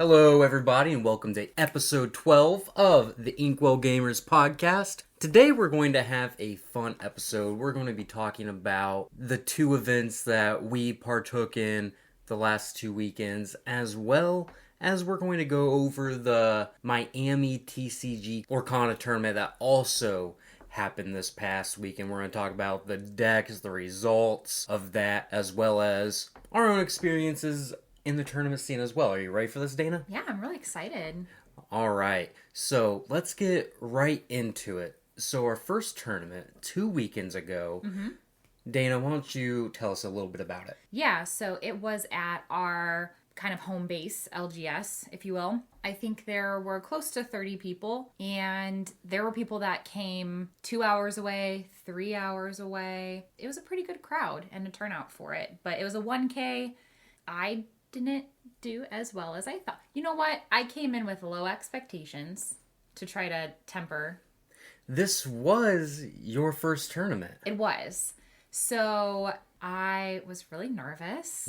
Hello, everybody, and welcome to episode 12 of the Inkwell Gamers podcast. Today, we're going to have a fun episode. We're going to be talking about the two events that we partook in the last 2 weekends, as well as we're going to go over the Miami TCG Lorcana tournament that also happened this past week, and we're going to talk about the decks, the results of that, as well as our own experiences in the tournament scene as well. Are you ready for this, Dana? Yeah, I'm really excited. All right, so let's get right into it. So our first tournament 2 weekends ago, Dana, why don't you tell us a little bit about it? Yeah, so it was at our kind of home base, LGS, if you will. I think there were close to 30 people, and there were people that came 2 hours away, 3 hours away. It was a pretty good crowd and a turnout for it, but it was a 1K. I didn't do as well as I thought. You know what? I came in with low expectations to try to temper. This was your first tournament. It was. So I was really nervous.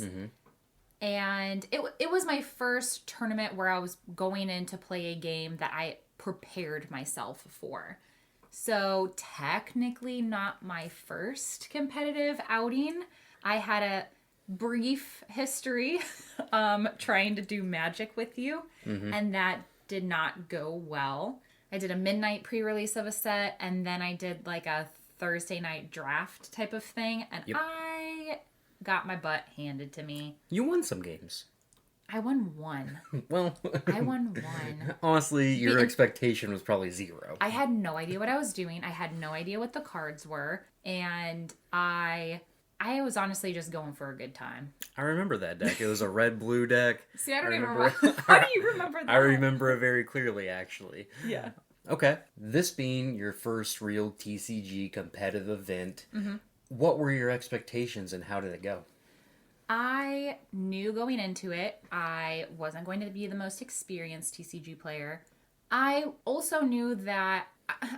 And it was my first tournament where I was going in to play a game that I prepared myself for. So technically not my first competitive outing. I had a brief history trying to do Magic with you, and that did not go well. I did a midnight pre-release of a set, and then I did like a Thursday night draft type of thing, and I got my butt handed to me. You won some games. I won one. Well, I won one. Honestly, your expectation was probably 0. I had no idea what I was doing. I had no idea what the cards were, and I was honestly just going for a good time. I remember that deck. It was a red-blue deck. See, I don't even remember. How do you remember that? I remember it very clearly, actually. Yeah. Okay. This being your first real TCG competitive event, what were your expectations and how did it go? I knew going into it I wasn't going to be the most experienced TCG player. I also knew that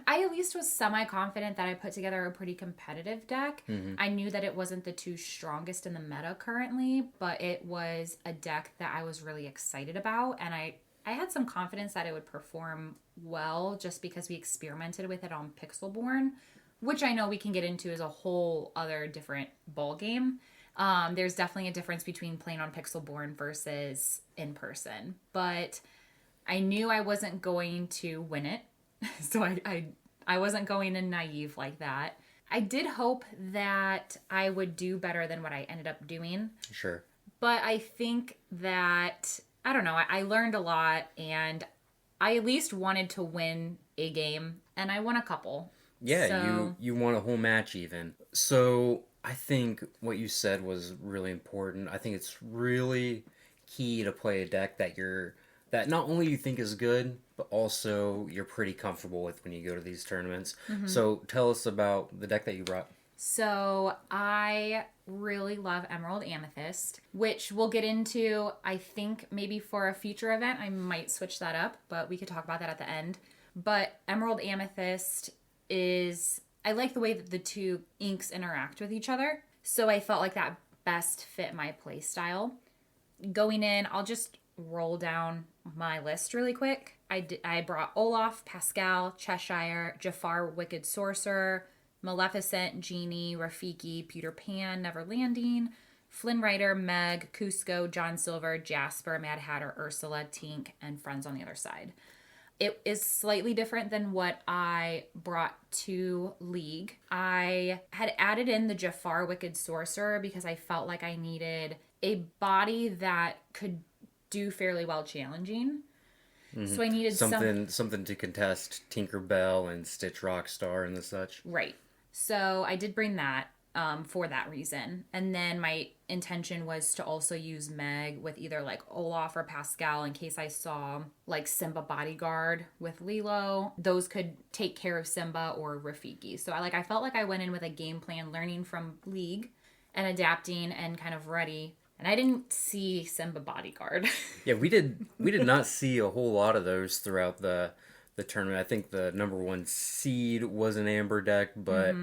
I at least was semi-confident that I put together a pretty competitive deck. I knew that it wasn't the two strongest in the meta currently, but it was a deck that I was really excited about, and I had some confidence that it would perform well just because we experimented with it on Pixelborn, which I know we can get into as a whole other different ball game. There's definitely a difference between playing on Pixelborn versus in person, but I knew I wasn't going to win it. So I wasn't going in naive like that. I did hope that I would do better than what I ended up doing. Sure. But I think that, I don't know, I learned a lot, and I at least wanted to win a game, and I won a couple. Yeah, so... you won a whole match even. So I think what you said was really important. I think it's really key to play a deck that not only you think is good, but also you're pretty comfortable with when you go to these tournaments. So tell us about the deck that you brought. So I really love Emerald Amethyst, which we'll get into, I think, maybe for a future event. I might switch that up, but we could talk about that at the end. But Emerald Amethyst is, I like the way that the two inks interact with each other. So I felt like that best fit my play style. Going in, I'll just roll down my list really quick. I brought Olaf, Pascal, Cheshire, Jafar, Wicked Sorcerer, Maleficent, Genie, Rafiki, Peter Pan, Neverlanding, Flynn Rider, Meg, Cusco, John Silver, Jasper, Mad Hatter, Ursula, Tink, and friends on the other side. It is slightly different than what I brought to League. I had added in the Jafar Wicked Sorcerer because I felt like I needed a body that could do fairly well challenging. So I needed something to contest Tinkerbell and Stitch Rockstar and the such. Right. So I did bring that for that reason. And then my intention was to also use Meg with either like Olaf or Pascal in case I saw like Simba Bodyguard with Lilo. Those could take care of Simba or Rafiki. So I felt like I went in with a game plan, learning from League and adapting and kind of ready. And I didn't see Simba Bodyguard. Yeah, we did not see a whole lot of those throughout the the tournament. I think the number one seed was an Amber deck, but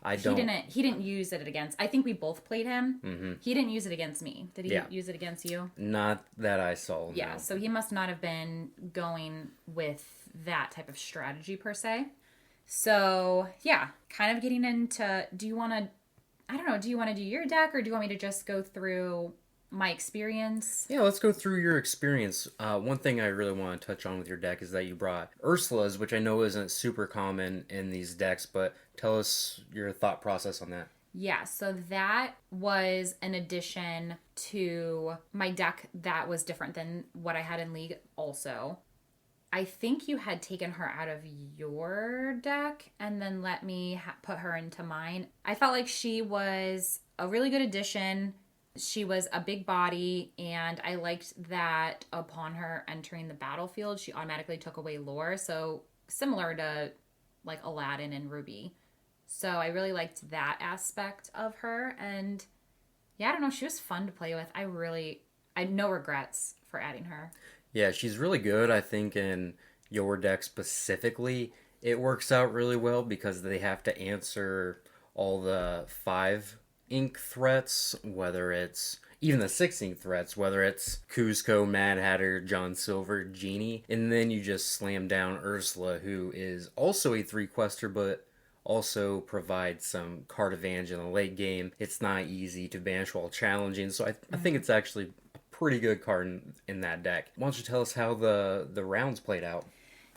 I don't. He didn't use it against. I think we both played him. He didn't use it against me. Did he use it against you? Not that I saw. Yeah. No. So he must not have been going with that type of strategy per se. So yeah, kind of getting into. Do you want to? I don't know. Do you want to do your deck, or do you want me to just go through my experience? Yeah, let's go through your experience. One thing I really want to touch on with your deck is that you brought Ursula's, which I know isn't super common in these decks, but tell us your thought process on that. Yeah, so that was an addition to my deck that was different than what I had in League also. I think you had taken her out of your deck and then let me put her into mine. I felt like she was a really good addition. She was a big body, and I liked that upon her entering the battlefield, she automatically took away lore. So similar to like Aladdin and Ruby. So I really liked that aspect of her. And yeah, I don't know. She was fun to play with. I had no regrets for adding her. Yeah, she's really good. I think in your deck specifically, it works out really well because they have to answer all the 5 ink threats, whether it's even the 6 ink threats, whether it's Kuzco, Mad Hatter, John Silver, Genie, and then you just slam down Ursula, who is also a 3-quester, but also provides some card advantage in the late game. It's not easy to banish while challenging, so I think it's actually a pretty good card in that deck. Why don't you tell us how the rounds played out?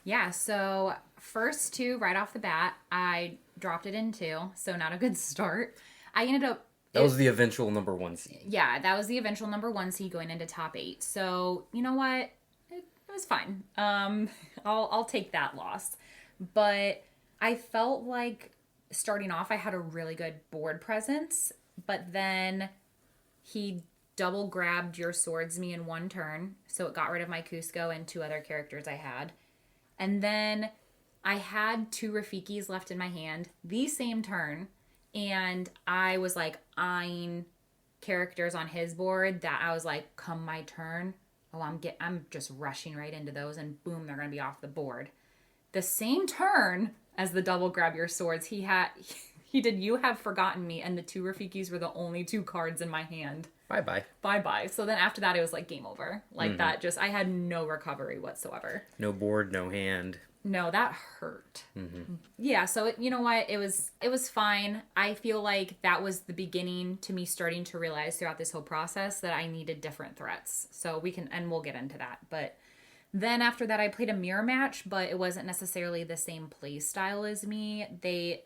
Yeah, so first 2 right off the bat, I dropped it in 2, so not a good start. I ended up... That was the eventual number 1 seed. Yeah, that was the eventual number 1 seed going into top 8. So, you know what? It was fine. I'll take that loss. But I felt like starting off, I had a really good board presence. But then he double grabbed your swordsman in 1 turn. So it got rid of my Kuzco and 2 other characters I had. And then I had 2 Rafikis left in my hand the same turn. And I was like eyeing characters on his board that I was like, come my turn. Oh, I'm just rushing right into those, and boom, they're gonna be off the board. The same turn as the double grab your swords, he did You Have Forgotten Me, and the 2 Rafikis were the only 2 cards in my hand. Bye-bye. So then after that, it was like game over. Like that I had no recovery whatsoever. No board, no hand. No, that hurt. Yeah, so you know what? It was fine. I feel like that was the beginning to me starting to realize throughout this whole process that I needed different threats. So we'll get into that. But then after that, I played a mirror match, but it wasn't necessarily the same play style as me. They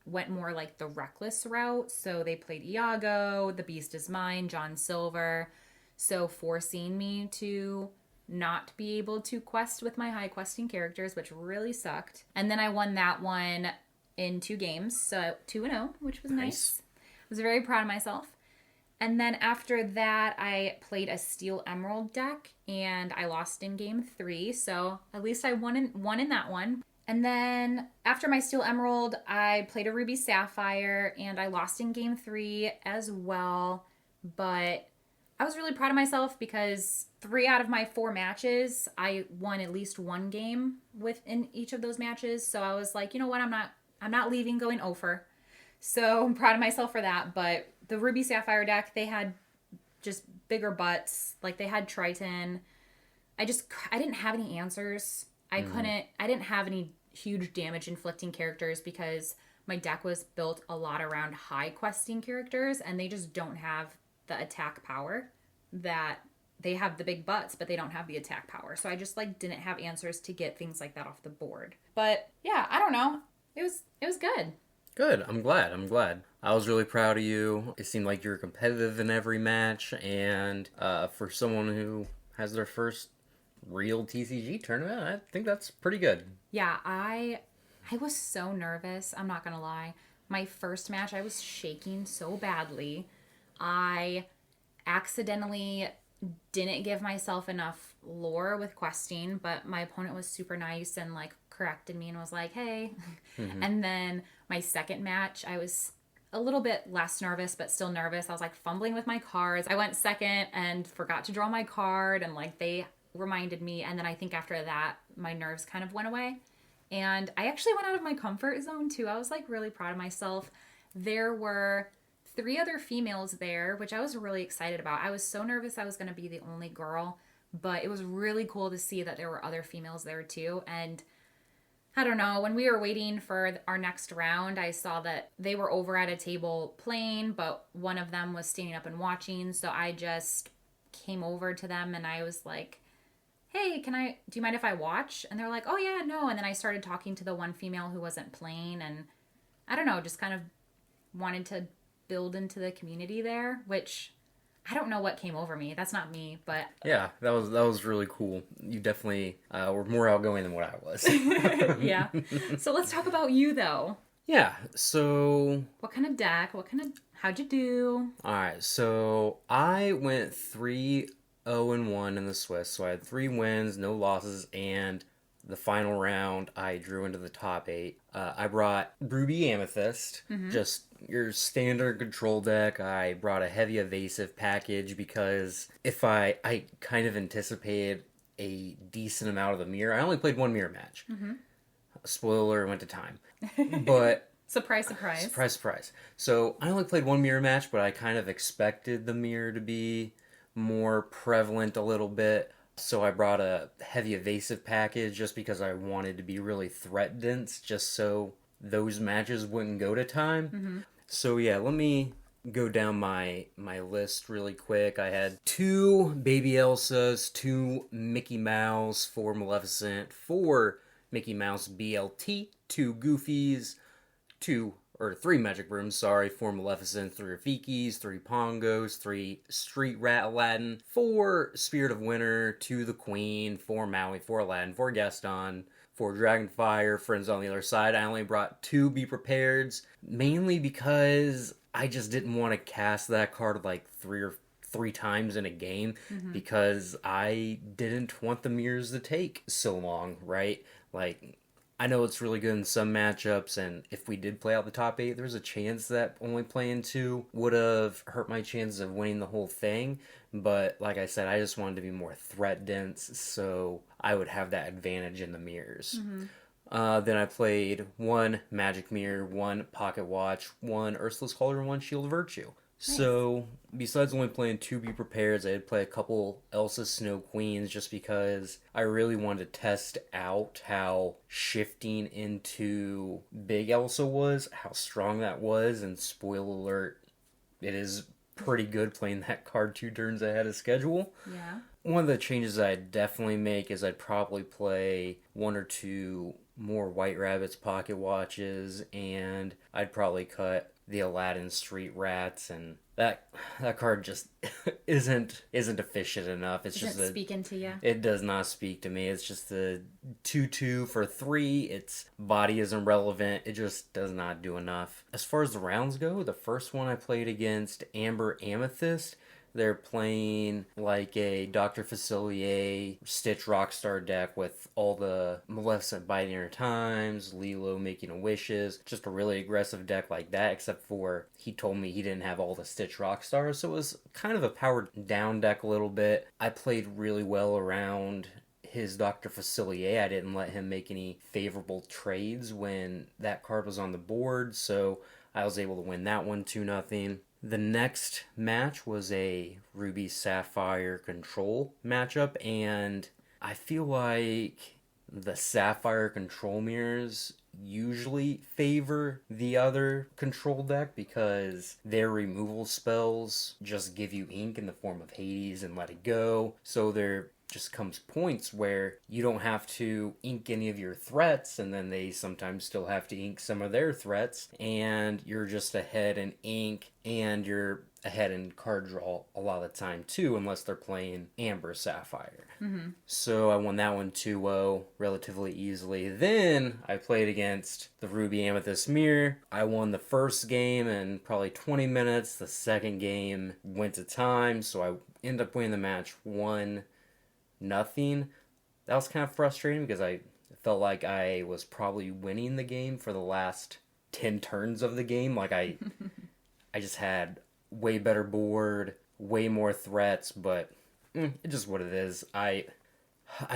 went more like the reckless route. So they played Iago, The Beast Is Mine, John Silver. So forcing me to not be able to quest with my high questing characters, which really sucked. And then I won that one in 2 games, so 2-0, which was nice. I was very proud of myself. And then after that, I played a Steel Emerald deck, and I lost in game 3, so at least I won in that one. And then after my Steel Emerald, I played a Ruby Sapphire, and I lost in game 3 as well. But I was really proud of myself because 3 out of my 4 matches, I won at least 1 game within each of those matches. So I was like, you know what, I'm not leaving going over. So I'm proud of myself for that. But the Ruby Sapphire deck, they had just bigger butts. Like they had Triton. I didn't have any answers. I didn't have any huge damage inflicting characters because my deck was built a lot around high questing characters, and they just don't have the attack power. That they have the big butts, but they don't have the attack power. So I just didn't have answers to get things like that off the board. But yeah, I don't know. It was good. Good. I'm glad. I was really proud of you. It seemed like you were competitive in every match, and for someone who has their first real TCG tournament, I think that's pretty good. Yeah, I was so nervous. I'm not gonna lie. My first match, I was shaking so badly. I accidentally didn't give myself enough lore with questing, but my opponent was super nice and corrected me and was like, hey. And then my second match, I was a little bit less nervous, but still nervous. I was fumbling with my cards. I went second and forgot to draw my card, and they reminded me. And then I think after that, my nerves kind of went away. And I actually went out of my comfort zone too. I was like really proud of myself. There were 3 other females there, which I was really excited about. I was so nervous I was going to be the only girl, but it was really cool to see that there were other females there too. And I don't know, when we were waiting for our next round, I saw that they were over at a table playing, but one of them was standing up and watching. So I just came over to them and I was like, hey, do you mind if I watch? And they're like, oh yeah, no. And then I started talking to the one female who wasn't playing, and I don't know, just kind of wanted to build into the community there, which I don't know what came over me. That's not me, but Yeah, that was really cool. You definitely were more outgoing than what I was. yeah. So let's talk about you though. Yeah, so What kind of deck? How'd you do? all right, so I went 3-0-1 in the Swiss. So I had 3 wins, no losses, and the final round I drew into the top 8. I brought Ruby Amethyst, just your standard control deck. I brought a heavy evasive package because I kind of anticipated a decent amount of the mirror. I only played 1 mirror match. Spoiler, went to time. But Surprise, surprise. surprise, surprise. So I only played 1 mirror match, but I kind of expected the mirror to be more prevalent a little bit. So I brought a heavy evasive package just because I wanted to be really threat dense, just so those matches wouldn't go to time. So yeah, let me go down my list really quick. I had 2 Baby Elsas, 2 Mickey Mouse, 4 Maleficent, 4 Mickey Mouse BLT, 2 Goofies, 3 Magic Brooms, 4 Maleficent, 3 Rafikis, 3 Pongos, 3 Street Rat Aladdin, 4 Spirit of Winter, 2 The Queen, 4 Maui, 4 Aladdin, 4 Gaston, 4 Dragonfire, Friends on the Other Side. I only brought 2 Be Prepareds, mainly because I just didn't want to cast that card like 3 times in a game, because I didn't want the mirrors to take so long, right? Like, I know it's really good in some matchups, and if we did play out the top 8, there's a chance that only playing 2 would have hurt my chances of winning the whole thing. But like I said, I just wanted to be more threat dense, so I would have that advantage in the mirrors. Then I played 1 Magic Mirror, 1 Pocket Watch, 1 Ursula's Cauldron, 1 Shield of Virtue. Nice. So, besides only playing 2 Be Prepared, I did play a couple Elsa Snow Queens just because I really wanted to test out how shifting into Big Elsa was, how strong that was, and spoiler alert, it is pretty good playing that card 2 turns ahead of schedule. Yeah. One of the changes I'd definitely make is I'd probably play 1 or 2 more White Rabbits Pocket Watches, and I'd probably cut the Aladdin Street Rats, and that card just isn't efficient enough. It's Does it speak into you? It does not speak to me. It's just a 2/2 for 3. Its body isn't relevant. It just does not do enough. As far as the rounds go, the first one I played against Amber Amethyst. They're playing like a Dr. Facilier Stitch Rockstar deck with all the Maleficent Biding Her Times, Lilo Making a Wishes, just a really aggressive deck like that, except for he told me he didn't have all the Stitch Rockstars, so it was kind of a powered down deck a little bit. I played really well around his Dr. Facilier. I didn't let him make any favorable trades when that card was on the board, so I was able to win that one 2-0. The next match was a Ruby Sapphire control matchup, and I feel like the Sapphire control mirrors usually favor the other control deck because their removal spells just give you ink in the form of Hades and Let It Go, so they're just comes points where you don't have to ink any of your threats, and then they sometimes still have to ink some of their threats, and you're just ahead in ink, and you're ahead in card draw a lot of the time too, unless they're playing Amber Sapphire. So I won that one 2-0 relatively easily. Then I played against the Ruby Amethyst Mirror. I won the first game in probably 20 minutes. The second game went to time, so I ended up winning the match 1-0. That was kind of frustrating because I felt like I was probably winning the game for the last 10 turns of the game. Like I just had way better board, way more threats, but it's just what it is. I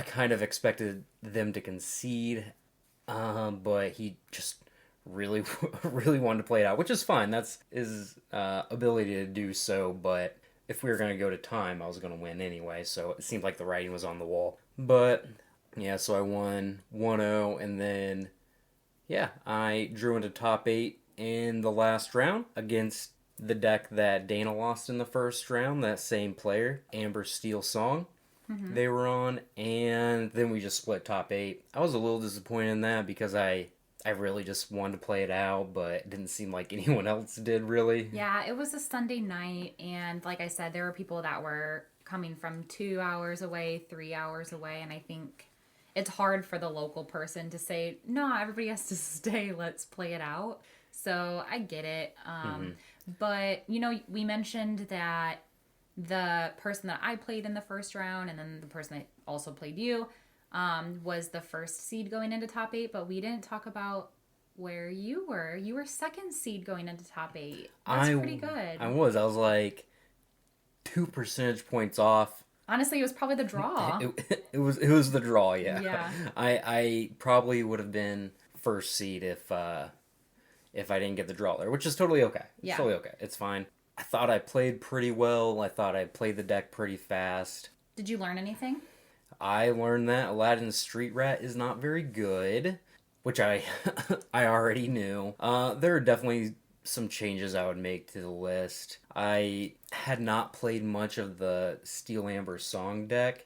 kind of expected them to concede but he just really, really wanted to play it out, which is fine. That's his ability to do so, but if we were going to go to time, I was going to win anyway, so it seemed like the writing was on the wall. But, yeah, so I won 1-0, and then, yeah, I drew into top 8 in the last round against the deck that Dana lost in the first round, that same player, Amber Steel Song. They were on, and then we just split top 8. I was a little disappointed in that because I really just wanted to play it out, but it didn't seem like anyone else did, really. Yeah, it was a Sunday night, and like I said, there were people that were coming from 2 hours away, 3 hours away, and I think it's hard for the local person to say, no, everybody has to stay, let's play it out. So I get it. But, we mentioned that the person that I played in the first round, and then the person that also played you, was the first seed going into top 8, but we didn't talk about where you were. You were second seed going into top 8. That's pretty good. I was like 2 percentage points off. Honestly, it was probably the draw. It was the draw, yeah. Yeah. I probably would have been first seed if I didn't get the draw there, which is totally okay. It's totally okay. It's fine. I thought I played pretty well. I thought I played the deck pretty fast. Did you learn anything? I learned that Aladdin's Street Rat is not very good, which I I already knew. There are definitely some changes I would make to the list. I had not played much of the Steel Amber Song deck,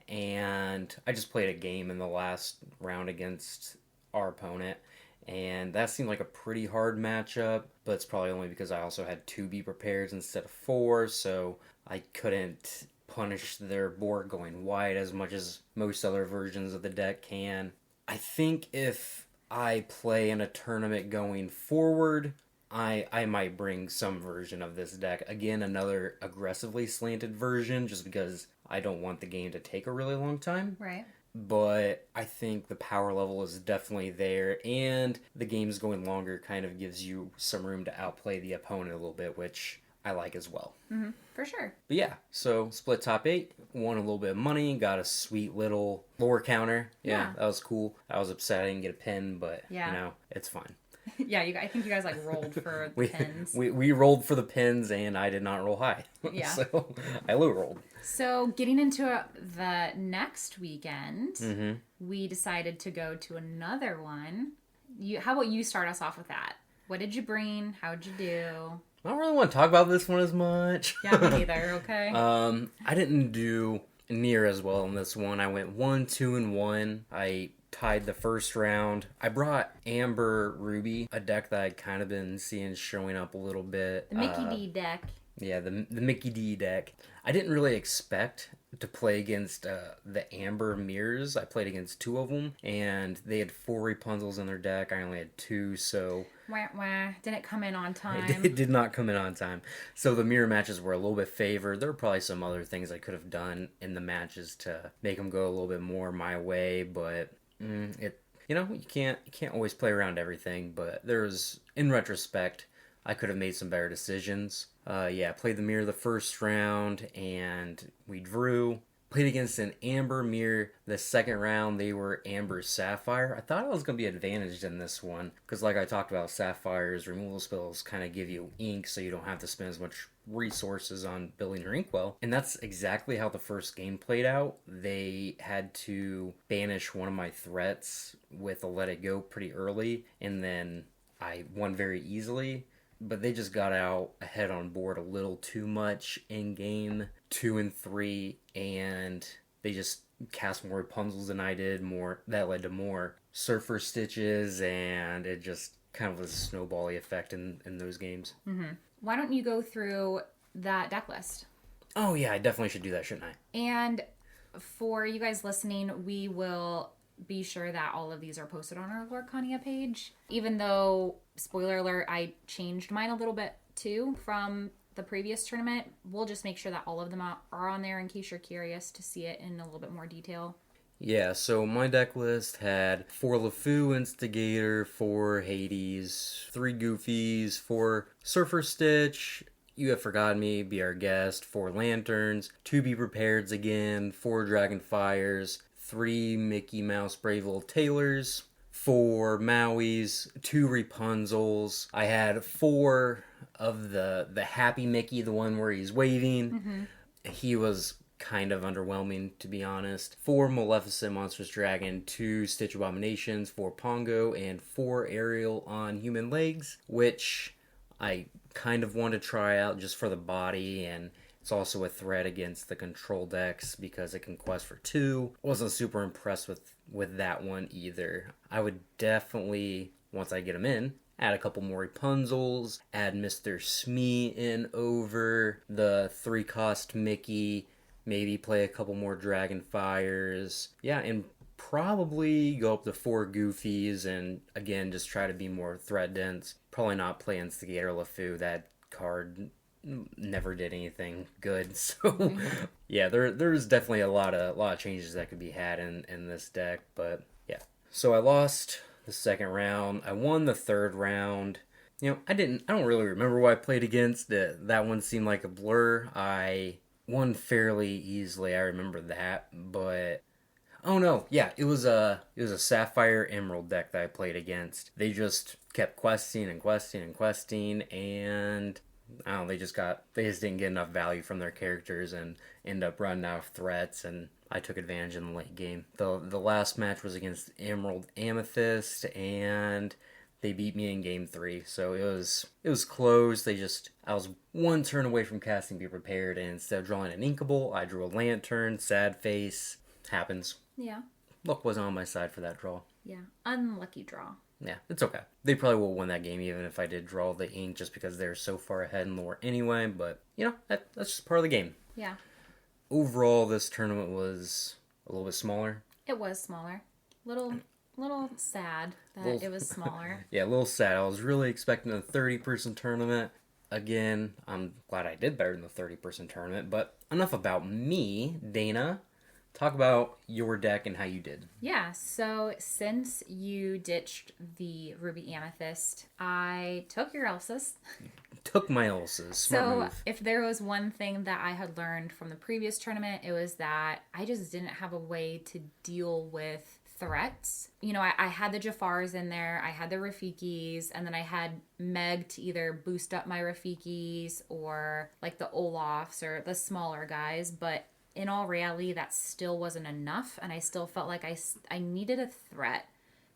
and I just played a game in the last round against our opponent, and that seemed like a pretty hard matchup, but it's probably only because I also had 2 Be Prepared instead of 4, so I couldn't punish their board going wide as much as most other versions of the deck can. I think if I play in a tournament going forward, I might bring some version of this deck. Again, another aggressively slanted version, just because I don't want the game to take a really long time. Right. But I think the power level is definitely there, and the game's going longer kind of gives you some room to outplay the opponent a little bit, which I like as well. For sure. But yeah, so split top 8, won a little bit of money, got a sweet little lore counter. Yeah, that was cool. I was upset I didn't get a pin, but it's fine. Yeah, I think you guys rolled for pins. We rolled for the pins, and I did not roll high. Yeah. So I low rolled. So getting into the next weekend, we decided to go to another one. How about you start us off with that? What did you bring? How'd you do? I don't really want to talk about this one as much. Yeah, me neither, okay? I didn't do near as well in this one. I went 1, 2, and 1. I tied the first round. I brought Amber Ruby, a deck that I'd kind of been seeing showing up a little bit. The Mickey D deck. Yeah, the Mickey D deck. I didn't really expect to play against the Amber Mirrors. I played against 2 of them, and they had 4 Rapunzels in their deck. I only had 2, so... Wah, wah. Didn't come in on time. It did not come in on time. So the mirror matches were a little bit favored. There were probably some other things I could have done in the matches to make them go a little bit more my way, but you can't always play around everything. But in retrospect, I could have made some better decisions. Played the mirror the first round, and we drew. Played against an Amber mirror the second round. They were Amber Sapphire. I thought I was going to be advantaged in this one, because like I talked about, Sapphire's removal spells kind of give you ink, so you don't have to spend as much resources on building your inkwell. And that's exactly how the first game played out. They had to banish one of my threats with a Let It Go pretty early, and then I won very easily. But they just got out ahead on board a little too much in game 2 and 3, and they just cast more Rapunzels than I did. That led to more Surfer Stitches, and it just kind of was a snowbally effect in those games. Why don't you go through that deck list? Oh yeah, I definitely should do that, shouldn't I? And for you guys listening, we will be sure that all of these are posted on our Lorcana page. Even though, spoiler alert, I changed mine a little bit too from the previous tournament. We'll just make sure that all of them are on there in case you're curious to see it in a little bit more detail. Yeah, so my deck list had 4 LeFou Instigator, 4 Hades, 3 Goofies, 4 Surfer Stitch, You Have Forgotten Me, Be Our Guest, 4 Lanterns, 2 Be Prepareds again, 4 Dragonfires, 3 Mickey Mouse Brave Little Tailors, 4 Mauis, 2 Rapunzels. I had 4 of the Happy Mickey, the one where he's waving. He was kind of underwhelming, to be honest. 4 Maleficent Monstrous Dragon, 2 Stitch Abominations, 4 Pongo, and 4 Ariel on human legs, which I kind of want to try out just for the body, and it's also a threat against the control decks because it can quest for 2. Wasn't super impressed with that one either. I would definitely, once I get them in, add a couple more Rapunzels, add Mr. Smee in over the 3-cost Mickey, maybe play a couple more Dragonfires. Yeah, and probably go up to 4 Goofies and, again, just try to be more threat dense. Probably not play Instigator LeFou. That card never did anything good. So, yeah, there's definitely a lot of changes that could be had in this deck. But, yeah. So I lost the second round. I won the third round. You know, I don't really remember who I played against. That one seemed like a blur. I won fairly easily. I remember that, but oh no, yeah, it was a Sapphire Emerald deck that I played against. They just kept questing and questing and questing, and I don't know, they just didn't get enough value from their characters and end up running out of threats, and I took advantage in the late game. The last match was against Emerald Amethyst, and they beat me in game 3, so it was close. I was one turn away from casting Be Prepared, and instead of drawing an Inkable, I drew a Lantern. Sad face. Happens. Yeah. Luck wasn't on my side for that draw. Yeah. Unlucky draw. Yeah, it's okay. They probably will win that game even if I did draw the ink just because they're so far ahead in lore anyway, but, you know, that's just part of the game. Yeah. Overall, this tournament was a little bit smaller. It was smaller. Little sad that it was smaller. Yeah, a little sad. I was really expecting a 30-person tournament. Again, I'm glad I did better than the 30-person tournament, but enough about me. Dana, talk about your deck and how you did. Yeah, so since you ditched the Ruby Amethyst, I took your Elsas. Took my Elsas. Smart move. If there was one thing that I had learned from the previous tournament, it was that I just didn't have a way to deal with threats. You know, I had the Jafars in there, I had the Rafikis, and then I had Meg to either boost up my Rafikis or like the Olafs or the smaller guys, but in all reality that still wasn't enough, and I still felt like I needed a threat.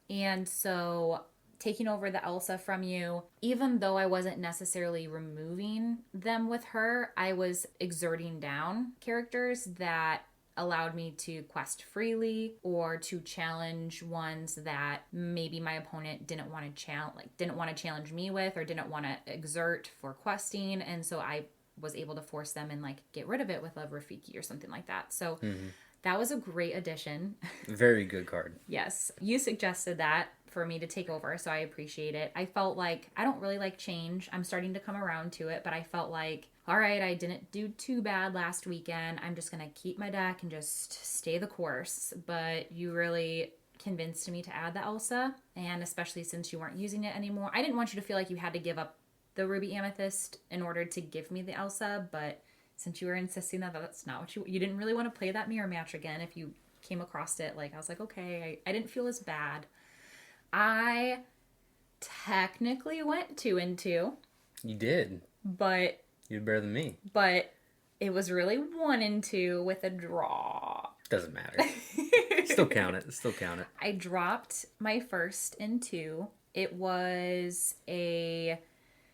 And so taking over the Elsa from you, even though I wasn't necessarily removing them with her, I was exerting down characters that allowed me to quest freely or to challenge ones that maybe my opponent didn't want to challenge me with, or didn't want to exert for questing, and so I was able to force them and like get rid of it with a Rafiki or something like that. So that was a great addition. Very good card. Yes, you suggested that for me to take over, so I appreciate it. I felt like I don't really like change. I'm starting to come around to it, but I felt like, all right, I didn't do too bad last weekend. I'm just going to keep my deck and just stay the course. But you really convinced me to add the Elsa, and especially since you weren't using it anymore. I didn't want you to feel like you had to give up the Ruby Amethyst in order to give me the Elsa, but since you were insisting that that's not what you didn't really want to play that mirror match again, if you came across it, like I was like, okay, I didn't feel as bad. I technically went 2-2. You did. But you did better than me. But it was really 1-2 with a draw. Doesn't matter. Still count it. I dropped my first in 2. It was a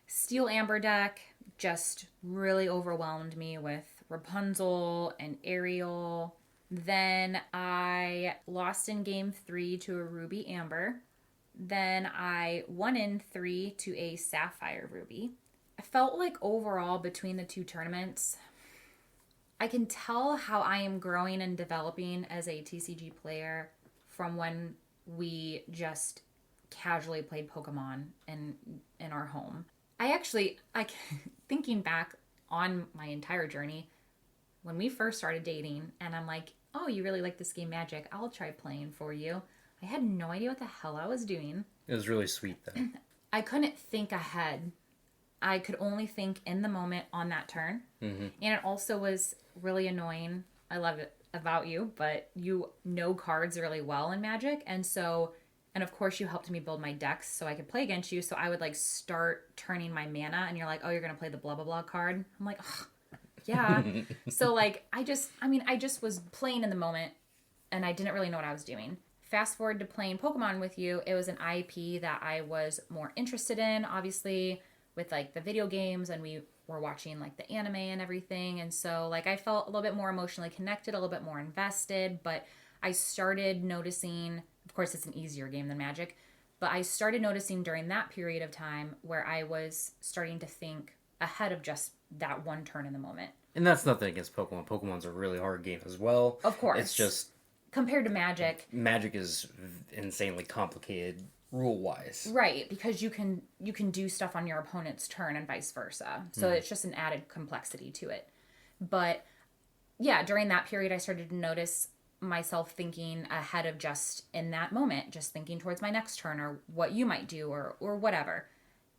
Steel Amber deck. Just really overwhelmed me with Rapunzel and Ariel. Then I lost in game 3 to a Ruby Amber. Then I won in 3 to a Sapphire Ruby. I felt like overall between the two tournaments, I can tell how I am growing and developing as a TCG player from when we just casually played Pokemon in our home. Thinking back on my entire journey, when we first started dating, and I'm like, oh, you really like this game Magic, I'll try playing for you. I had no idea what the hell I was doing. It was really sweet, though. I couldn't think ahead. I could only think in the moment on that turn. Mm-hmm. And it also was really annoying. I love it about you, but you know cards really well in Magic. And so And of course, you helped me build my decks so I could play against you. So I would like start turning my mana, and you're like, oh, you're going to play the blah, blah, blah card. I'm like, oh, yeah. So like, I just was playing in the moment, and I didn't really know what I was doing. Fast forward to playing Pokemon with you, it was an IP that I was more interested in, obviously, with like the video games, and we were watching like the anime and everything. And so like I felt a little bit more emotionally connected, a little bit more invested, but I started noticing, of course it's an easier game than Magic, but I started noticing during that period of time where I was starting to think ahead of just that one turn in the moment. And that's nothing against Pokemon. Pokemon's a really hard game as well. Of course. It's just... compared to Magic. Magic is insanely complicated rule-wise. Right, because you can do stuff on your opponent's turn and vice versa. So it's just an added complexity to it. But yeah, during that period I started to notice myself thinking ahead of just in that moment, just thinking towards my next turn or what you might do or whatever.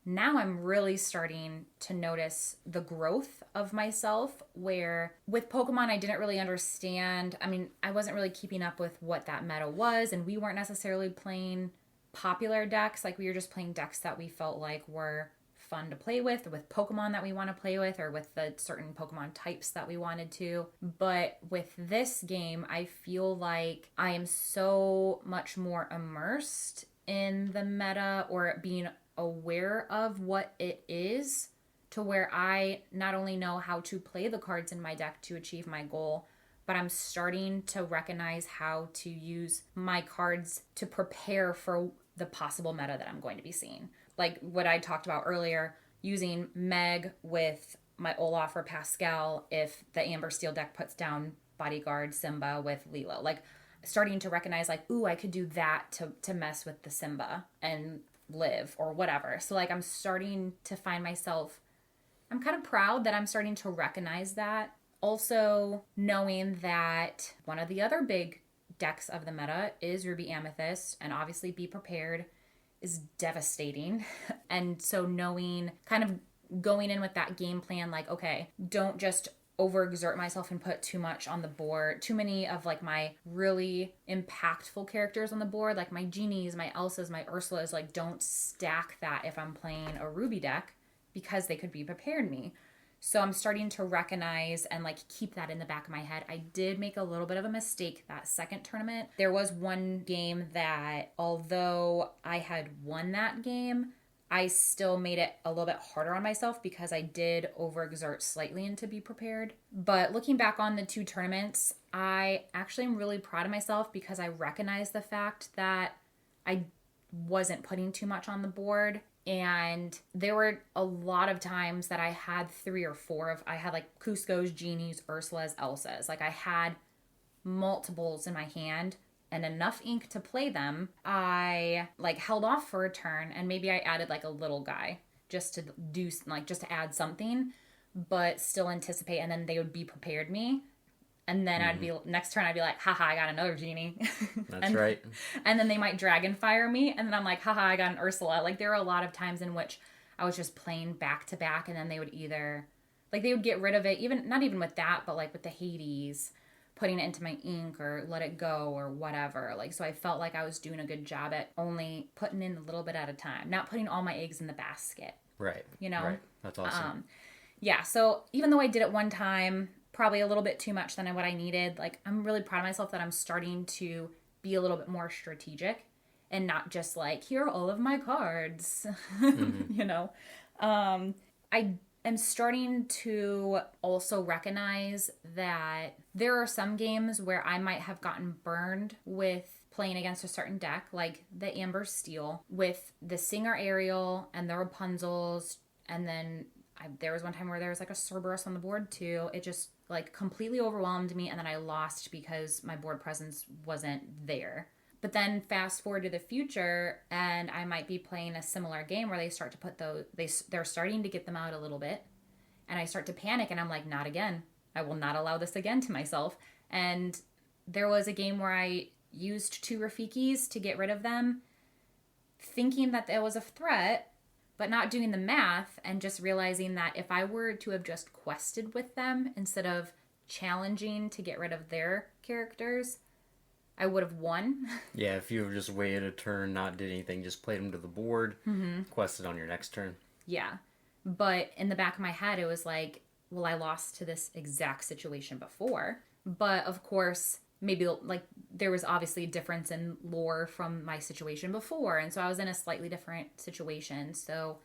Now I'm really starting to notice the growth of myself, where with Pokemon, I didn't really understand. I mean, I wasn't really keeping up with what that meta was, and we weren't necessarily playing popular decks. Like, we were just playing decks that we felt like were fun to play with Pokemon that we want to play with, or with the certain Pokemon types that we wanted to. But with this game, I feel like I am so much more immersed in the meta, or being aware of what it is, to where I not only know how to play the cards in my deck to achieve my goal, but I'm starting to recognize how to use my cards to prepare for the possible meta that I'm going to be seeing. Like what I talked about earlier, using Meg with my Olaf or Pascal if the Amber Steel deck puts down Bodyguard Simba with Lilo. Like starting to recognize like, ooh, I could do that to mess with the Simba and live or whatever. So like I'm starting to find myself, I'm kind of proud that I'm starting to recognize that. Also knowing that one of the other big decks of the meta is Ruby Amethyst, and obviously Be Prepared is devastating. And so knowing, kind of going in with that game plan, like, okay, don't just overexert myself and put too much on the board, too many of like my really impactful characters on the board, like my Genies, my Elsas, my Ursulas. Like, don't stack that if I'm playing a Ruby deck, because they could be prepared me. So I'm starting to recognize and like keep that in the back of my head. I did make a little bit of a mistake that second tournament. There was one game that, although I had won that game, I still made it a little bit harder on myself because I did overexert slightly into Be Prepared. But looking back on the two tournaments, I actually am really proud of myself because I recognize the fact that I wasn't putting too much on the board. And there were a lot of times that I had 3 or 4 of, I had like Cusco's, Genies, Ursulas, Elsas. Like I had multiples in my hand and enough ink to play them. I like held off for a turn, and maybe I added like a little guy just to do, like just to add something, but still anticipate. And then they would Be Prepared me. And then I'd be, next turn I'd be like, haha, I got another Genie. That's right. And then they might Dragon Fire me. And then I'm like, haha, I got an Ursula. Like there were a lot of times in which I was just playing back to back. And then they would either, like they would get rid of it, even not even with that, but like with the Hades, putting it into my ink or let it go or whatever. Like, so I felt like I was doing a good job at only putting in a little bit at a time, not putting all my eggs in the basket. Right. You know? Right. That's awesome. Yeah. So even though I did it one time, probably a little bit too much than what I needed, like I'm really proud of myself that I'm starting to be a little bit more strategic and not just like, here are all of my cards. You know? I am starting to also recognize that there are some games where I might have gotten burned with playing against a certain deck, like the Amber Steel, with the Singer Ariel and the Rapunzels, and then there was one time where there was like a Cerberus on the board too. It just like completely overwhelmed me, and then I lost because my board presence wasn't there. But then fast forward to the future, and I might be playing a similar game where they start to put those, they're starting to get them out a little bit, and I start to panic, and I'm like, not again. I will not allow this again to myself. And there was a game where I used 2 Rafikis to get rid of them, thinking that there was a threat, but not doing the math and just realizing that if I were to have just quested with them instead of challenging to get rid of their characters, I would have won. Yeah, if you just waited a turn, not did anything, just played them to the board, quested on your next turn. Yeah. But in the back of my head, it was like, well, I lost to this exact situation before. But of course, maybe like there was obviously a difference in lore from my situation before. And so I was in a slightly different situation. So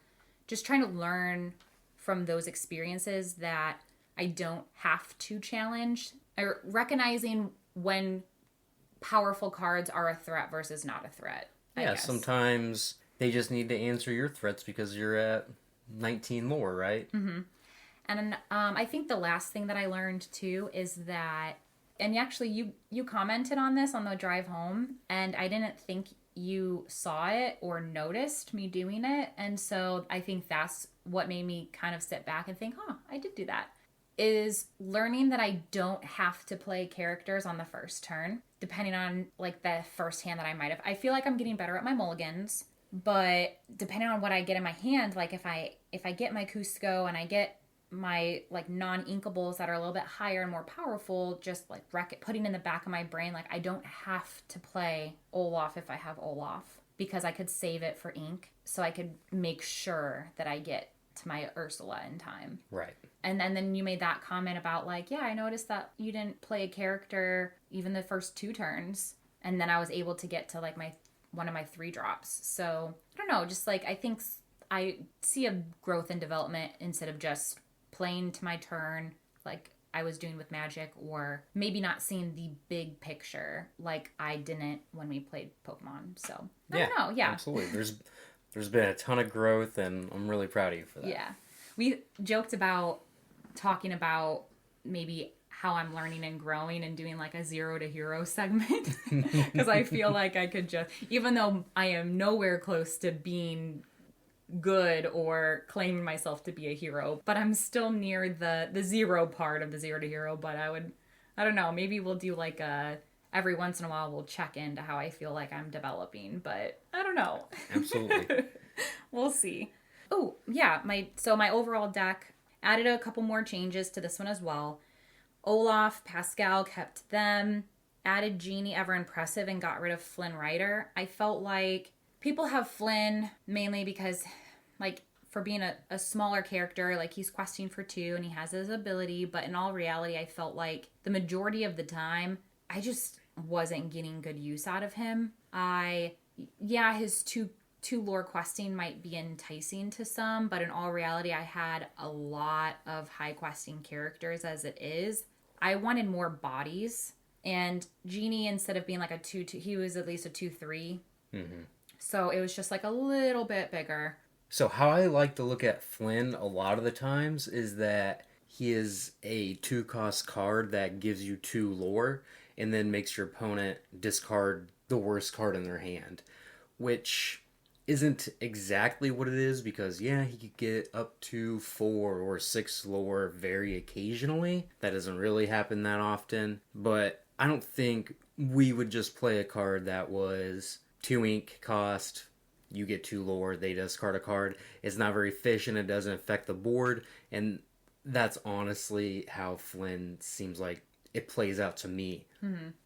just trying to learn from those experiences that I don't have to challenge, or recognizing when powerful cards are a threat versus not a threat. I guess. Sometimes they just need to answer your threats because you're at 19 lore, right? Mm-hmm. And I think the last thing that I learned too is that, and actually you commented on this on the drive home, and I didn't think you saw it or noticed me doing it. And so I think that's what made me kind of sit back and think, I did do that. Is learning that I don't have to play characters on the first turn, depending on like the first hand that I might have. I feel like I'm getting better at my mulligans, but depending on what I get in my hand, like if I get my Cusco and I get my like non-inkables that are a little bit higher and more powerful, just like putting in the back of my brain, like I don't have to play Olaf if I have Olaf, because I could save it for ink, so I could make sure that I get to my Ursula in time. Right. And then you made that comment about like, yeah, I noticed that you didn't play a character even the first 2 turns, and then I was able to get to like one of my 3 drops. So I don't know, just like I think I see a growth and development instead of just playing to my turn like I was doing with Magic, or maybe not seeing the big picture like I didn't when we played Pokemon. So I don't know. Yeah, absolutely. There's been a ton of growth, and I'm really proud of you for that. Yeah, we joked about talking about maybe how I'm learning and growing and doing like a 0 to hero segment, because I feel like I could just, even though I am nowhere close to being good or claiming myself to be a hero, but I'm still near the 0 part of the 0 to hero. But I don't know, maybe we'll do like every once in a while we'll check into how I feel like I'm developing, but I don't know. Absolutely. We'll see. Oh yeah, my overall deck added a couple more changes to this one as well. Olaf, Pascal, kept them. Added Genie, Ever Impressive, and got rid of Flynn Rider. I felt like people have Flynn mainly because, like, for being a smaller character, like, he's questing for 2 and he has his ability, but in all reality, I felt like the majority of the time, I just wasn't getting good use out of him. His two lore questing might be enticing to some, but in all reality, I had a lot of high questing characters as it is. I wanted more bodies, and Genie, instead of being like a 2-2, he was at least a 2-3. Mm-hmm. So it was just like a little bit bigger. So how I like to look at Flynn a lot of the times is that he is a 2-cost card that gives you 2 lore and then makes your opponent discard the worst card in their hand, which isn't exactly what it is, because he could get up to 4 or 6 lore very occasionally. That doesn't really happen that often, but I don't think we would just play a card that was 2 ink cost, you get 2 lore, they discard a card. It's not very efficient, it doesn't affect the board, and that's honestly how Flynn seems like it plays out to me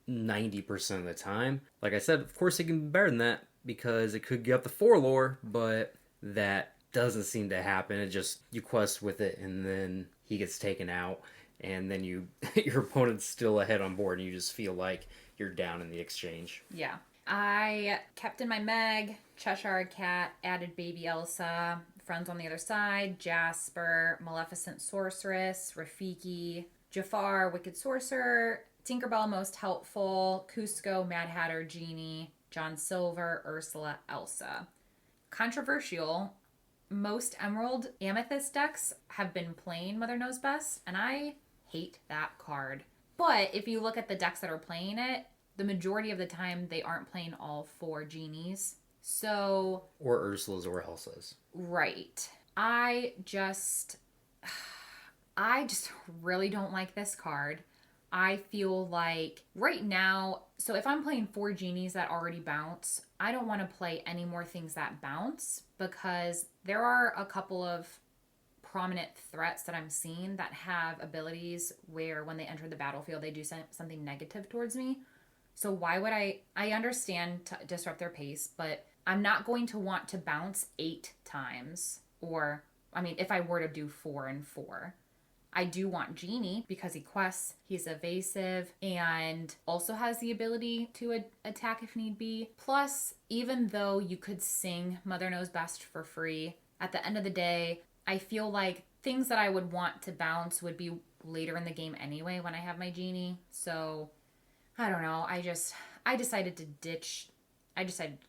90% of the time. Like I said, of course it can be better than that, because it could get up to 4 lore, but that doesn't seem to happen. It just, you quest with it, and then he gets taken out, and then your opponent's still ahead on board, and you just feel like you're down in the exchange. Yeah. I kept in my Meg, Cheshire Cat, added Baby Elsa, Friends on the Other Side, Jasper, Maleficent Sorceress, Rafiki, Jafar, Wicked Sorcerer, Tinkerbell Most Helpful, Cusco, Mad Hatter, Genie, John Silver, Ursula, Elsa. Controversial, most Emerald Amethyst decks have been playing Mother Knows Best, and I hate that card. But if you look at the decks that are playing it, the majority of the time they aren't playing all 4 genies. So... Or Ursula's or Elsa's. Right. I just really don't like this card. I feel like right now, so if I'm playing 4 genies that already bounce, I don't want to play any more things that bounce, because there are a couple of prominent threats that I'm seeing that have abilities where when they enter the battlefield, they do something negative towards me. So why would I understand to disrupt their pace, but I'm not going to want to bounce 8 times. Or, I mean, if I were to do 4 and 4. I do want Genie because he quests, he's evasive, and also has the ability to attack if need be. Plus, even though you could sing Mother Knows Best for free, at the end of the day, I feel like things that I would want to bounce would be later in the game anyway when I have my Genie. So, I don't know. I decided to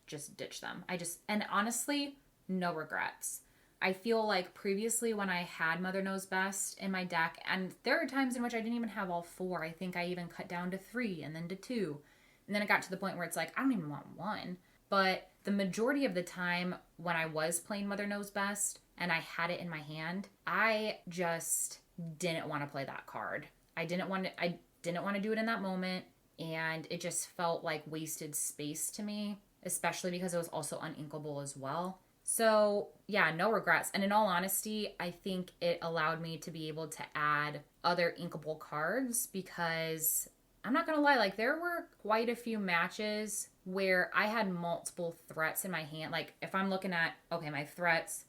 just ditch them. And honestly, no regrets. I feel like previously when I had Mother Knows Best in my deck, and there are times in which I didn't even have all 4. I think I even cut down to 3 and then to 2. And then it got to the point where it's like, I don't even want 1. But the majority of the time when I was playing Mother Knows Best and I had it in my hand, I just didn't want to play that card. I didn't want to do it in that moment, and it just felt like wasted space to me, especially because it was also uninkable as well. So, yeah, no regrets. And in all honesty, I think it allowed me to be able to add other inkable cards because I'm not going to lie, like there were quite a few matches where I had multiple threats in my hand. Like if I'm looking at, okay, my threats,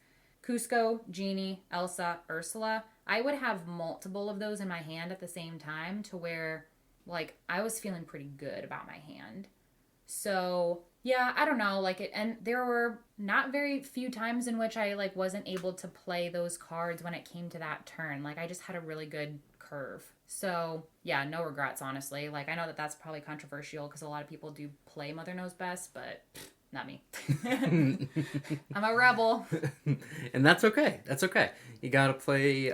Cusco, Genie, Elsa, Ursula, I would have multiple of those in my hand at the same time to where like I was feeling pretty good about my hand. So yeah, I don't know, like it, and there were not very few times in which I like wasn't able to play those cards when it came to that turn. Like I just had a really good curve. So yeah, no regrets, honestly. Like I know that that's probably controversial because a lot of people do play Mother Knows Best, but not me. I'm a rebel. And that's okay. That's okay. You gotta play,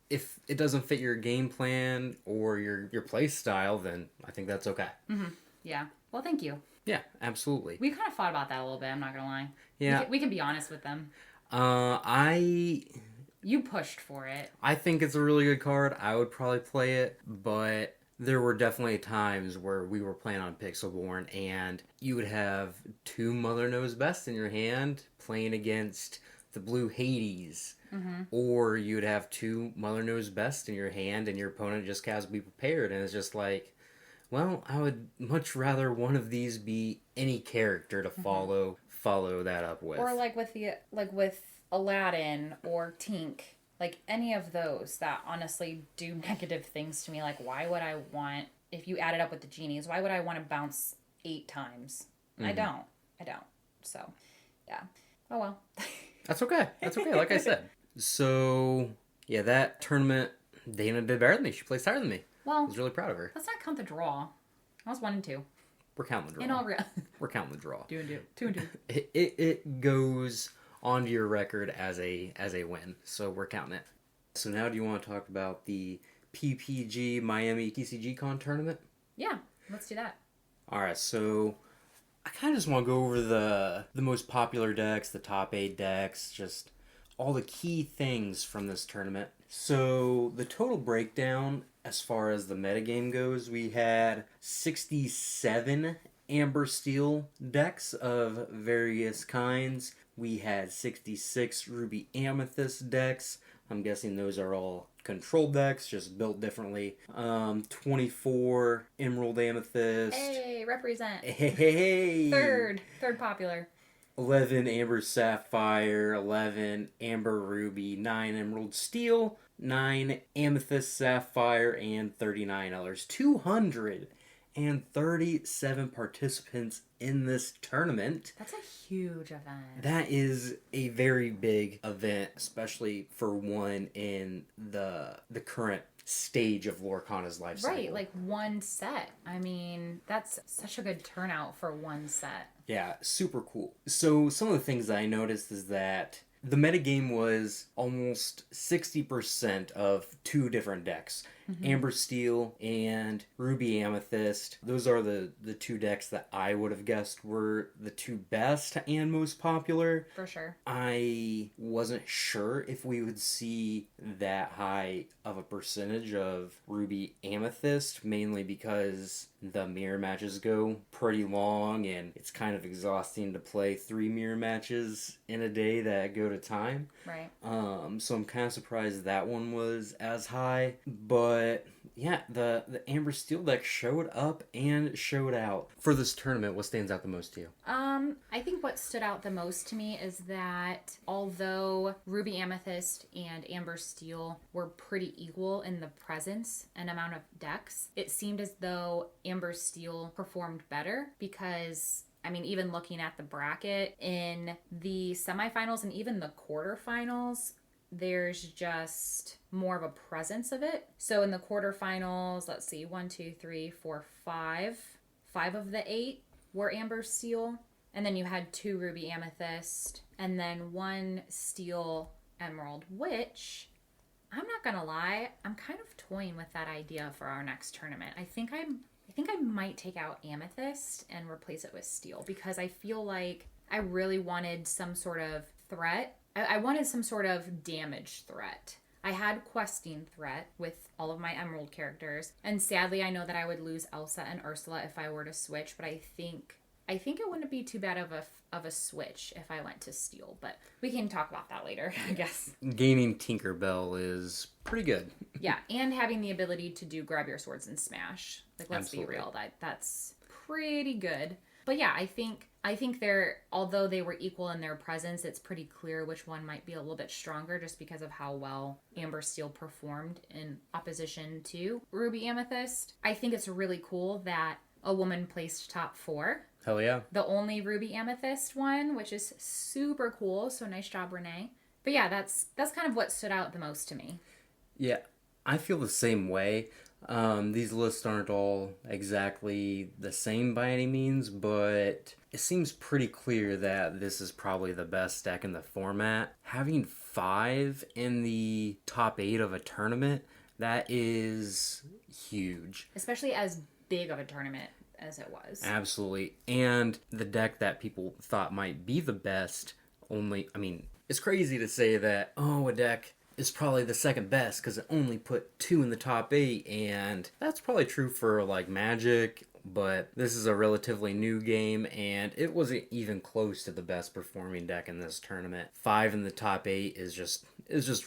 if it doesn't fit your game plan or your play style, then I think that's okay. Mm-hmm. Yeah. Well, thank you. Yeah, absolutely. We kind of fought about that a little bit, I'm not gonna lie. Yeah. We can be honest with them. You pushed for it. I think it's a really good card. I would probably play it, but there were definitely times where we were playing on Pixelborn and you would have 2 Mother Knows Best in your hand playing against the blue Hades. Mm-hmm. Or you would have 2 Mother Knows Best in your hand and your opponent just casts Be Prepared, and it's just like, well, I would much rather one of these be any character to follow that up with. Or with Aladdin or Tink, like any of those that honestly do negative things to me. Like why would I want, if you add it up with the genies, why would I want to bounce 8 times? Mm-hmm. I don't. So, yeah. Oh well. That's okay. Like I said. So, yeah, that tournament, Dana did better than me. She placed higher than me. Well, I was really proud of her. Let's not count the draw. I was 1 and 2. We're counting the draw. In all we're counting the draw. 2 and 2. 2 and 2. It goes onto your record as a win, so we're counting it. So now, do you want to talk about the PPG Miami TCG Con tournament? Yeah, let's do that. All right, so I kind of just want to go over the most popular decks, the top 8 decks, just all the key things from this tournament. So the total breakdown as far as the metagame goes, we had 67 Amber Steel decks of various kinds. We had 66 Ruby Amethyst decks. I'm guessing those are all control decks, just built differently. 24 Emerald Amethyst. Hey, represent. Hey. Third popular. 11 Amber Sapphire, 11 Amber Ruby, 9 Emerald Steel, 9 Amethyst Sapphire, and 39 others. 237 participants in this tournament. That's a huge event. That is a very big event, especially for one in the current stage of Lorcana's life cycle. Right, like one set. I mean, that's such a good turnout for one set. Yeah, super cool. So some of the things that I noticed is that the metagame was almost 60% of 2 different decks. Mm-hmm. Amber Steel and Ruby Amethyst. Those are the 2 decks that I would have guessed were the 2 best and most popular. For sure. I wasn't sure if we would see that high of a percentage of Ruby Amethyst, mainly because the mirror matches go pretty long and it's kind of exhausting to play 3 mirror matches in a day that go to time. Right. So I'm kind of surprised that one was as high, but Yeah, the Amber Steel deck showed up and showed out. For this tournament, what stands out the most to you? I think what stood out the most to me is that although Ruby Amethyst and Amber Steel were pretty equal in the presence and amount of decks, it seemed as though Amber Steel performed better because even looking at the bracket in the semifinals and even the quarterfinals, there's just more of a presence of it. So in the quarterfinals, let's see, 1, 2, 3, 4, 5. 5 of the 8 were Amber Steel. And then you had 2 Ruby Amethyst and then 1 Steel Emerald, which I'm not gonna lie, I'm kind of toying with that idea for our next tournament. I think I might take out Amethyst and replace it with Steel because I feel like I really wanted some sort of threat. I wanted some sort of damage threat. I had questing threat with all of my Emerald characters, and sadly I know that I would lose Elsa and Ursula if I were to switch, but I think it wouldn't be too bad of a switch if I went to Steel, but we can talk about that later, I guess. Gaining Tinkerbell is pretty good. Yeah, and having the ability to do grab your swords and smash. Like, let's Absolutely. be real, that's pretty good. But yeah, I think although they were equal in their presence, it's pretty clear which one might be a little bit stronger just because of how well Amber Steel performed in opposition to Ruby Amethyst. I think it's really cool that a woman placed top 4. Hell yeah. The only Ruby Amethyst one, which is super cool. So nice job, Renee. But yeah, that's kind of what stood out the most to me. Yeah, I feel the same way. These lists aren't all exactly the same by any means, but it seems pretty clear that this is probably the best deck in the format. Having 5 in the top 8 of a tournament, that is huge. Especially as big of a tournament as it was. Absolutely. And the deck that people thought might be the best it's crazy to say that, a deck is probably the second best because it only put 2 in the top 8, and that's probably true for like Magic, but this is a relatively new game and it wasn't even close to the best performing deck in this tournament. 5 in the top 8 is just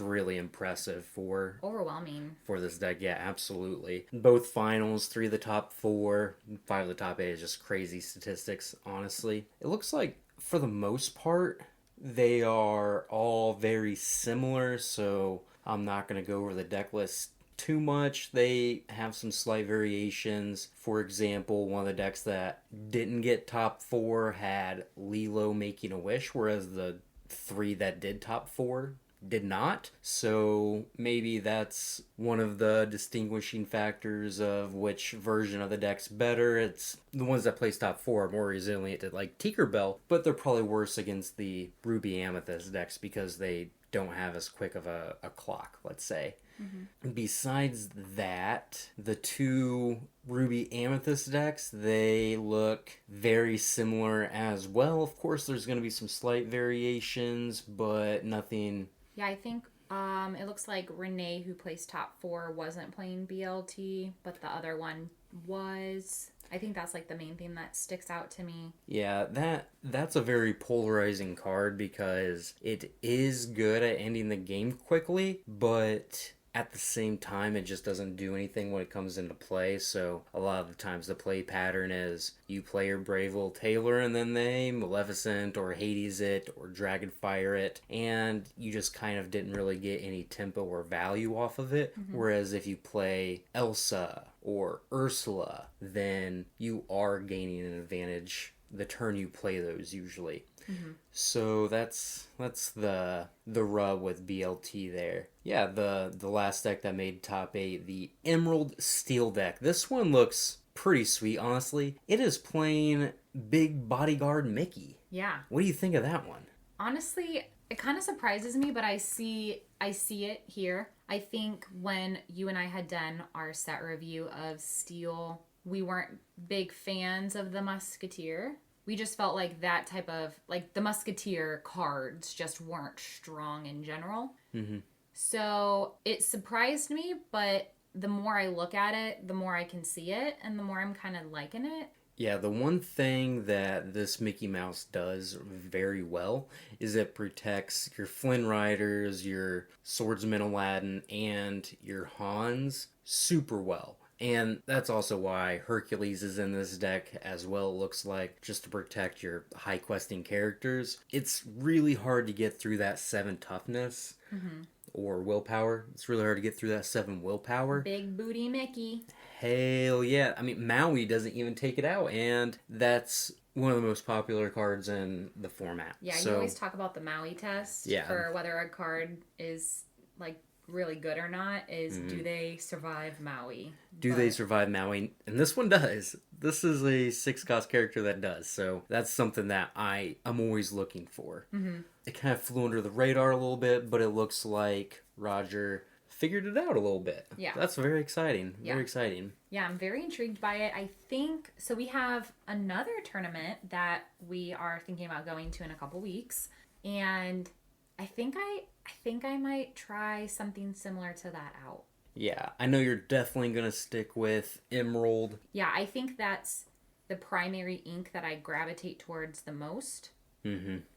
really impressive for overwhelming for this deck. Yeah, absolutely. Both finals, 3 of the top 4, 5 of the top 8 is just crazy statistics, honestly. It looks like for the most part they are all very similar, so I'm not going to go over the deck list too much. They have some slight variations. For example, one of the decks that didn't get top 4 had Lilo Making a Wish, whereas the 3 that did top 4 did not. So maybe that's one of the distinguishing factors of which version of the deck's better. It's the ones that place top 4 are more resilient to like Tinkerbell, but they're probably worse against the Ruby Amethyst decks because they don't have as quick of a clock, let's say. Mm-hmm. Besides that, the 2 Ruby Amethyst decks, they look very similar as well. Of course, there's going to be some slight variations, but nothing. Yeah, I think it looks like Renee, who placed top 4, wasn't playing BLT, but the other one was. I think that's like the main thing that sticks out to me. Yeah, that's a very polarizing card because it is good at ending the game quickly, but at the same time, it just doesn't do anything when it comes into play. So a lot of the times the play pattern is you play your Brave Little Tailor and then they Maleficent or Hades it or Dragonfire it, and you just kind of didn't really get any tempo or value off of it. Mm-hmm. Whereas if you play Elsa or Ursula, then you are gaining an advantage the turn you play those usually. Mm-hmm. So that's the rub with BLT there. Yeah, the last deck that made top 8, the Emerald Steel deck. This one looks pretty sweet, honestly. It is playing Big Bodyguard Mickey. Yeah. What do you think of that one? Honestly, it kind of surprises me, but I see it here. I think when you and I had done our set review of Steel, we weren't big fans of the Musketeer. We just felt like that type of, like, the Musketeer cards just weren't strong in general. Mm-hmm. So it surprised me, but the more I look at it, the more I can see it, and the more I'm kind of liking it. Yeah, the one thing that this Mickey Mouse does very well is it protects your Flynn Riders, your Swordsman Aladdin, and your Hans super well. And that's also why Hercules is in this deck as well, it looks like, just to protect your high questing characters. It's really hard to get through that 7 toughness or willpower. It's really hard to get through that 7 willpower. Big booty Mickey. Hell yeah. I mean, Maui doesn't even take it out, and that's one of the most popular cards in the format. Yeah, you always talk about the Maui test for whether a card is, like, really good or not, is do they survive Maui? Do they survive Maui? And this one does. This is a 6-cost character that does, so that's something that I'm always looking for. It kind of flew under the radar a little bit, but it looks like Roger figured it out a little bit. Yeah. That's very exciting. Very exciting. Yeah, I'm very intrigued by it. I think, so we have another tournament that we are thinking about going to in a couple weeks, and I think I might try something similar to that out. Yeah, I know you're definitely going to stick with Emerald. Yeah, I think that's the primary ink that I gravitate towards the most.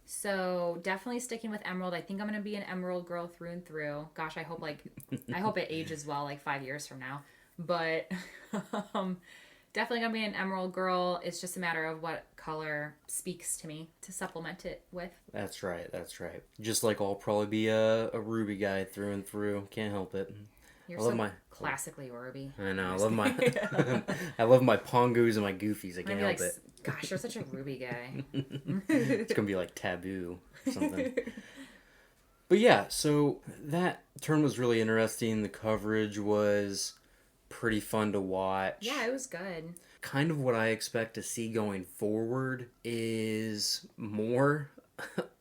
So definitely sticking with Emerald. I think I'm going to be an Emerald girl through and through. Gosh, I hope it ages well, like 5 years from now. But definitely going to be an Emerald girl. It's just a matter of what color speaks to me to supplement it with. That's right. Just like I'll probably be a Ruby guy through and through. Can't help it. You're so classically Ruby. I know. I love my I love my Pongoos and my Goofies. I can't help it. Gosh, you're such a Ruby guy. It's gonna be like Taboo or something. But yeah, so that turn was really interesting. The coverage was pretty fun to watch. Yeah, it was good. Kind of what I expect to see going forward is more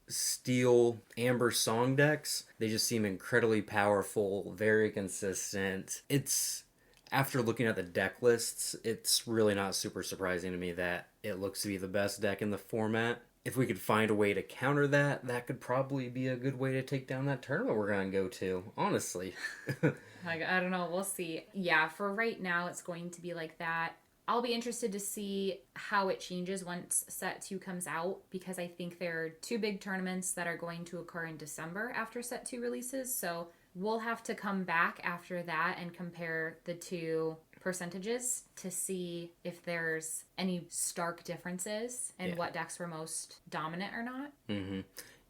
Steel Amber song decks. They just seem incredibly powerful, very consistent. It's, after looking at the deck lists, it's really not super surprising to me that it looks to be the best deck in the format. If we could find a way to counter that, that could probably be a good way to take down that tournament we're going to go to, honestly. I don't know, we'll see. Yeah, for right now it's going to be like that. I'll be interested to see how it changes once Set 2 comes out, because I think there are 2 big tournaments that are going to occur in December after Set 2 releases, so we'll have to come back after that and compare the 2 percentages to see if there's any stark differences in what decks were most dominant or not.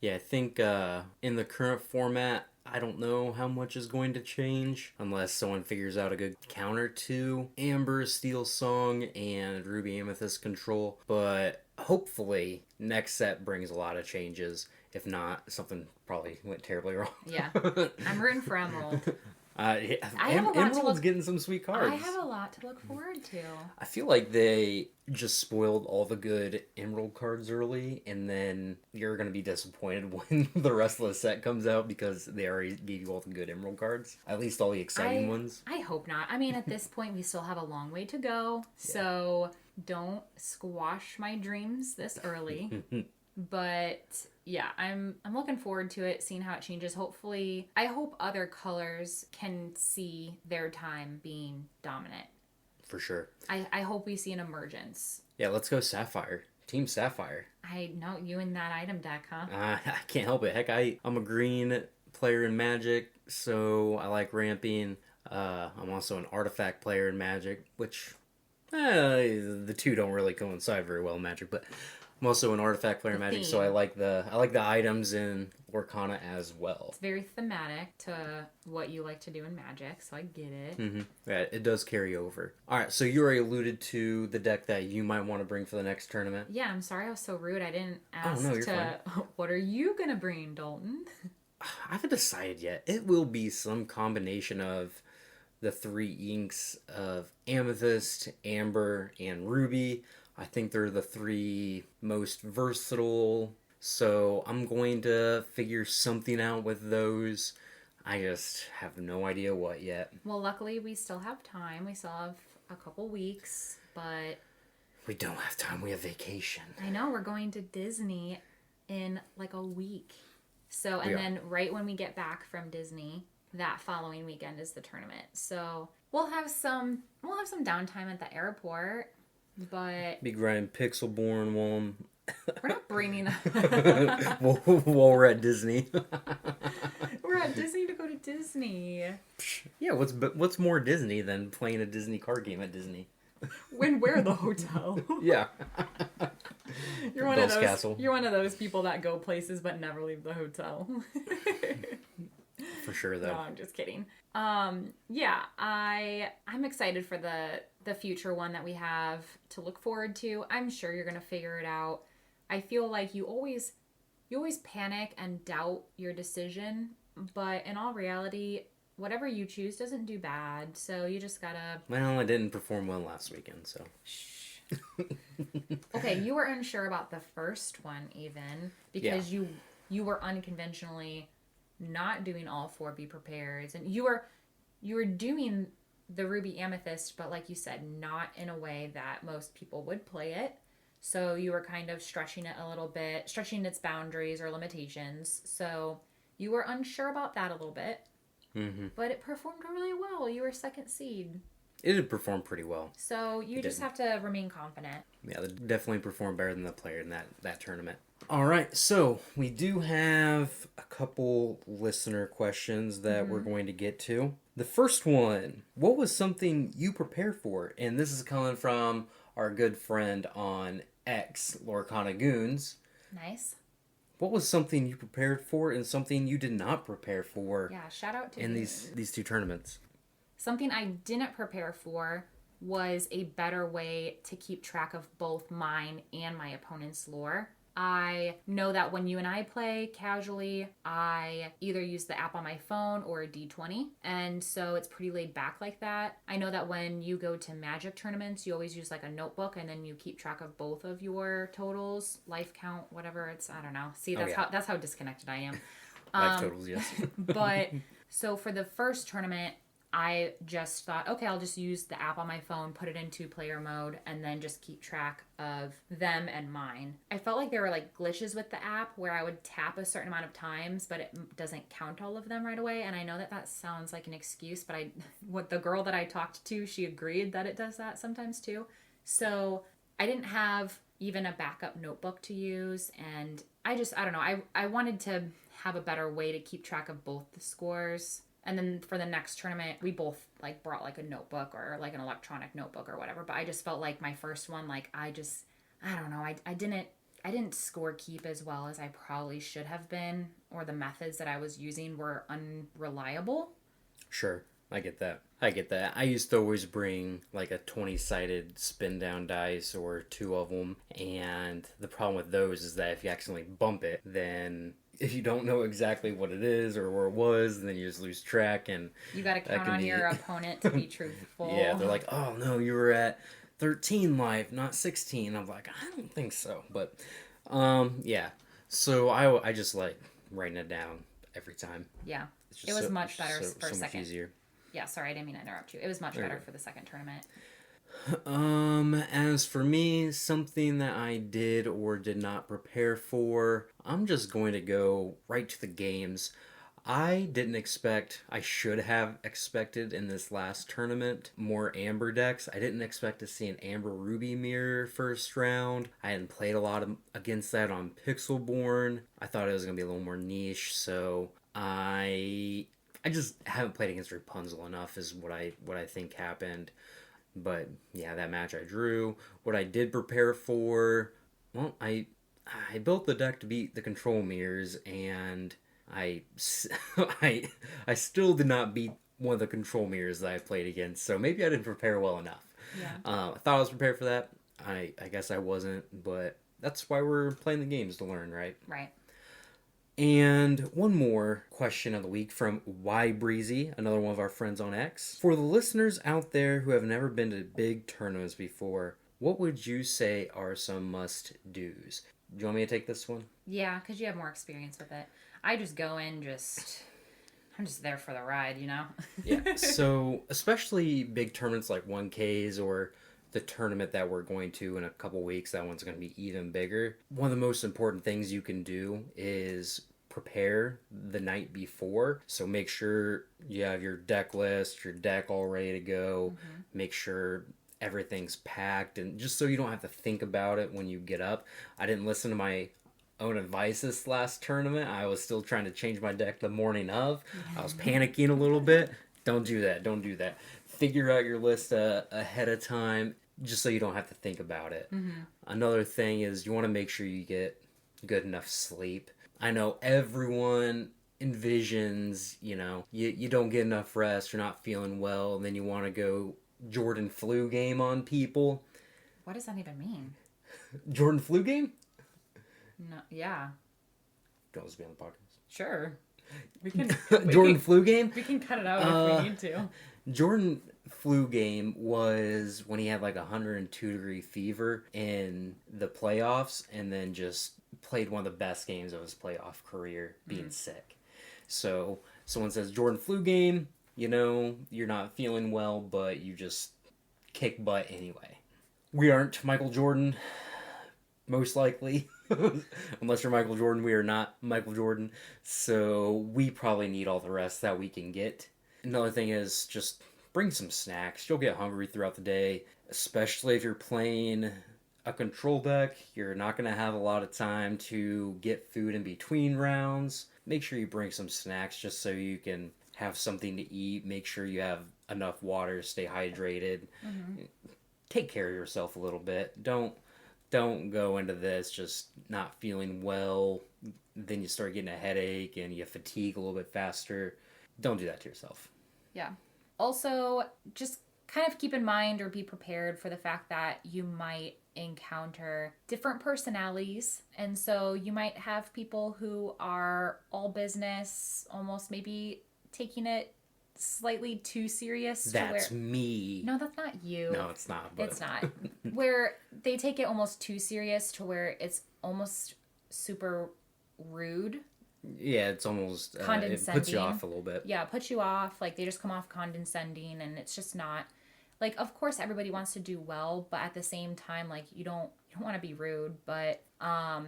Yeah, I think in the current format, I don't know how much is going to change unless someone figures out a good counter to Amber Steel Song and Ruby Amethyst Control. But hopefully next set brings a lot of changes. If not, something probably went terribly wrong. Yeah, I'm rooting for Emerald. Emerald's getting some sweet cards. I have a lot to look forward to. I feel like they just spoiled all the good Emerald cards early, and then you're going to be disappointed when the rest of the set comes out because they already gave you all the good Emerald cards. At least all the exciting ones. I hope not. I mean, at this point, we still have a long way to go, so don't squash my dreams this early. But yeah, I'm looking forward to it, seeing how it changes. Hopefully, I hope other colors can see their time being dominant. For sure. I hope we see an emergence. Yeah, let's go Sapphire. Team Sapphire. I know you in that item deck, huh? I can't help it. Heck, I'm a green player in Magic, so I like ramping. I'm also an artifact player in Magic, which the two don't really coincide very well in Magic, but I'm also an artifact player in Magic, so I like the items in Lorcana as well. It's very thematic to what you like to do in Magic, so I get it. Yeah, it does carry over. All right, so you already alluded to the deck that you might want to bring for the next tournament. Yeah, I'm sorry I was so rude. I didn't ask you're fine. What are you going to bring, Dalton? I haven't decided yet. It will be some combination of the 3 inks of Amethyst, Amber, and Ruby. I think they're the 3 most versatile, so I'm going to figure something out with those. I just have no idea what yet. Well, luckily we still have time. We still have a couple weeks, but... We don't have time. We have vacation. I know. We're going to Disney in like a week. So, and then right when we get back from Disney, that following weekend is the tournament. So we'll have some downtime at the airport. But Be grinding Pixelborn while we're not bringing while we're at Disney. We're at Disney to go to Disney. Yeah, what's more Disney than playing a Disney card game at Disney? When we're the hotel. Yeah. You're one Bell's of those. Castle. You're one of those people that go places but never leave the hotel. For sure, though. No, I'm just kidding. Yeah, I'm excited for the future one that we have to look forward to. I'm sure you're gonna figure it out. I feel like you always panic and doubt your decision, but in all reality, whatever you choose doesn't do bad. So you just gotta. Well, I didn't perform well last weekend, so. Shh. Okay, you were unsure about the first one even because you were unconventionally not doing all 4 be prepared, and you were doing the ruby amethyst, but like you said, not in a way that most people would play it. So you were kind of stretching it a little bit, stretching its boundaries or limitations. So you were unsure about that a little bit, but it performed really well. You were second seed. It did perform pretty well. So you just have to remain confident. Yeah, they definitely performed better than the player in that tournament. All right, so we do have a couple listener questions that we're going to get to. The first one, what was something you prepared for? And this is coming from our good friend on X, Lorcana Goons. Nice. What was something you prepared for and something you did not prepare for Yeah, shout out to in you. these 2 tournaments? Something I didn't prepare for was a better way to keep track of both mine and my opponent's lore. I know that when you and I play casually, I either use the app on my phone or a D20, and so it's pretty laid back like that. I know that when you go to Magic tournaments, you always use like a notebook, and then you keep track of both of your totals, life count, whatever it's. I don't know. See, that's how disconnected I am. Life totals, yes. But so for the first tournament, I just thought, okay, I'll just use the app on my phone, put it into player mode, and then just keep track of them and mine. I felt like there were like glitches with the app where I would tap a certain amount of times, but it doesn't count all of them right away. And I know that sounds like an excuse, but what the girl that I talked to, she agreed that it does that sometimes too. So I didn't have even a backup notebook to use, and I don't know. I wanted to have a better way to keep track of both the scores. And then for the next tournament, we both like brought like a notebook or like an electronic notebook or whatever. But I just felt like my first one, like I don't know, I didn't score keep as well as I probably should have been, or the methods that I was using were unreliable. Sure, I get that. I used to always bring like a 20-sided spin down dice or 2 of them, and the problem with those is that if you accidentally bump it, then if you don't know exactly what it is or where it was, then you just lose track, and you got to count on your opponent to be truthful. Yeah, they're like, oh no, you were at 13 life, not 16. I'm like, I don't think so, but yeah. So I just like writing it down every time. Yeah, it was much better for a second. Much easier. Yeah, sorry, I didn't mean to interrupt you. It was much better for the second tournament. As for me, something that I did or did not prepare for, I'm just going to go right to the games. I should have expected in this last tournament more Amber decks. I didn't expect to see an Amber Ruby mirror first round. I hadn't played a lot against that on Pixelborn. I thought it was going to be a little more niche, so I just haven't played against Rapunzel enough is what I think happened. But yeah, that match I drew. What I did prepare for, well, I built the deck to beat the control mirrors, and I still did not beat one of the control mirrors that I played against. So maybe I didn't prepare well enough. Yeah. I thought I was prepared for that. I guess I wasn't, but that's why we're playing the games to learn, right? Right. And one more question of the week from Y Breezy, another one of our friends on X. For the listeners out there who have never been to big tournaments before, what would you say are some must-dos? Do you want me to take this one? Yeah, because you have more experience with it. I just go in, I'm just there for the ride, you know? Yeah, so especially big tournaments like 1Ks or the tournament that we're going to in a couple weeks, that one's going to be even bigger. One of the most important things you can do is prepare the night before. So make sure you have your deck list, your deck all ready to go. Mm-hmm. Make sure everything's packed, and just so you don't have to think about it when you get up. I didn't listen to my own advice this last tournament. I was still trying to change my deck the morning of. I was panicking a little bit. Don't do that. Don't do that. Figure out your list ahead of time just so you don't have to think about it. Another thing is you want to make sure you get good enough sleep. I know everyone envisions, you don't get enough rest, you're not feeling well, and then you want to go Jordan flu game on people. What does that even mean? Jordan flu game? No, yeah. Don't let's be on the podcast. Sure. We can Jordan flu game? We can cut it out if we need to. Jordan flu game was when he had like 102-degree fever in the playoffs and then just played one of the best games of his playoff career being sick. So someone says Jordan flu game, you're not feeling well, but you just kick butt anyway. We aren't Michael Jordan, most likely. Unless you're Michael Jordan, we are not Michael Jordan. So we probably need all the rest that we can get. Another thing is just bring some snacks. You'll get hungry throughout the day, especially if you're playing a control deck. You're not going to have a lot of time to get food in between rounds. Make sure you bring some snacks just so you can have something to eat. Make sure you have enough water, stay hydrated. Take care of yourself a little bit. Don't go into this just not feeling well. Then you start getting a headache and you fatigue a little bit faster. Don't do that to yourself. Yeah. Also, just kind of keep in mind or be prepared for the fact that you might encounter different personalities. And so you might have people who are all business, almost maybe taking it slightly too serious. That's me. No, that's not you. No, it's not. But... It's not. Where they take it almost too serious to where it's almost super rude. Yeah, it's almost condescending. It puts you off a little bit. Yeah, it puts you off. Like, they just come off condescending, and it's just not... Like, of course, everybody wants to do well, but at the same time, like, you don't want to be rude, but...